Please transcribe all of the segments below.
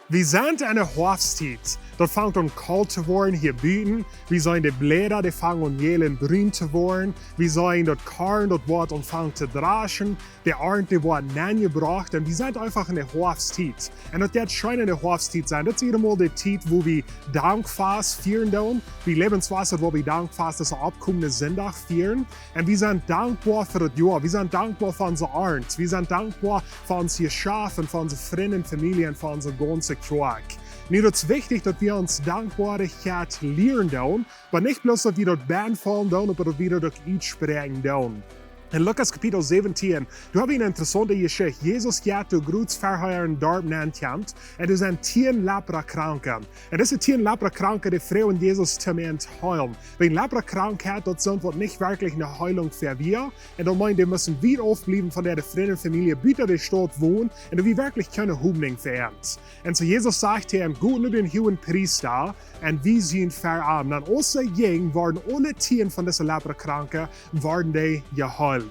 Wir sind in der Hochzeit. Dat fängt an kalt zu worden hier buiten. Wir sehen die Blätter, die fangen an jelen grün zu worden. Wir sehen dat Korn, dat wordt anfangen zu draschen. Der Arnd, die wordt nangebracht. Und wir sind einfach in der Hochzeit. Und dat wird schön in der Hochzeit sein. Das ist einmal die Zeit, wo wir Dankfast feiern doen. Wie Lebenswasser, wo wir Dankfast, das abkommende Sonntag feiern. Und wir sind dankbar für das Jahr. Wir sind dankbar für unser Arnd. Wir sind dankbar für unser Schaf und für unsere Freunde und Familie und für unser ganzes Quark. Nu is het wichtig dat we ons dankbaarheid leren doen, maar niet bloos dat we dat beantwoorden doen, maar dat we dat ook uitspreken doen. In Lukas Kapitel 17, du hast eine interessante Geschichte. Jesus geht durch Großverheuern dort nannt, und es sind 10 Leprakranken. Und diese 10 Leprakranken, die fragen Jesus zum Heilen. Wenn Leprakrankheit, das sind nicht wirklich eine Heilung für wir. Und dann meinen die müssen wieder aufbleiben von der Freundenfamilie, bitte die Stadt wohnen, und wir wirklich keine Hoffnung für uns. Und so Jesus sagt ihm, gut, nur den hohen Priester, und wir sind verarmt. Und außer Jeng waren alle 10 von diesen Leprakranken, waren die geheilt.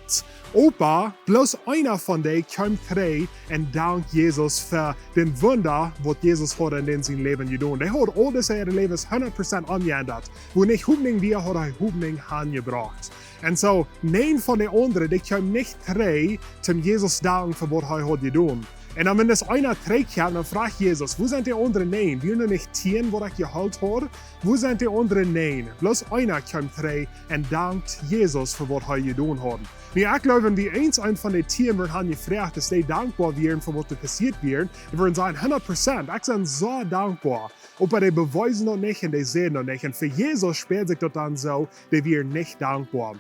Opa, bloß einer von denen kommt frei und dankt Jesus für den Wunder, was Jesus hat in seinem Leben getan. Er hat all das ihre Lebens 100% angeändert. Wo nicht Hoffnung wir, hat er Hoffnung angebracht. Und so, nein von den anderen, die kommen nicht frei, zum Jesus danken für was er hat getan. Und dann, wenn das einer trägt, dann fragt Jesus, wo sind die anderen Nein? Wir nur nicht 10, wo ich geholt habe? Wo sind die anderen Nein? Bloß einer kommt frei und dankt Jesus für was er getan hat. Nu, ich glaube, wenn wir ein von den Tieren wird haben gefragt, dass die dankbar wären für was passiert wird, die würden sagen 100%, ich bin so dankbar. Aber die beweisen noch nicht und die sehen noch nicht. Und für Jesus spielt sich das dann so, die wir nicht dankbar.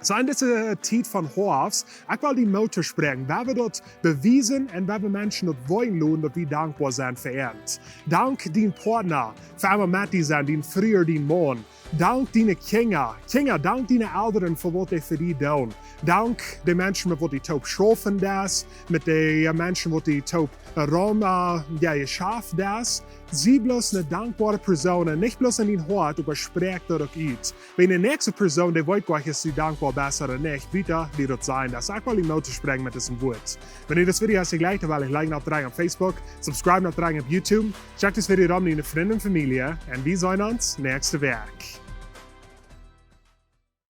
So in dieser Zeit von Hoffs, ich will die Mutter sprechen, weil wir dort bewiesen und weil wir Menschen dort wollen lohnen, dass wir dankbar sind für uns. Dank den Partner, für einmal Matti sein, den früher den Mann. Dank deine Kinder, dank deine Eltern für was die für die tun. Dank den Menschen, mit was die taub schaffen das, mit den Menschen, mit die taub Raum geschaffen das. Sie bloß eine dankbare Person, und nicht bloß in den Hort, aber spricht das auch aus. Wenn die nächste Person, die weiß gleich, ist sie dankbar besser oder nicht, bitte wird das sein. Das ist auch die Note sprechen mit diesem Wort. Wenn ihr das Video hast, gleich, dann will ich like noch auf Facebook, subscribe noch auf YouTube, check das Video an in der Freunde und Familie, und wir sehen uns nächste Woche.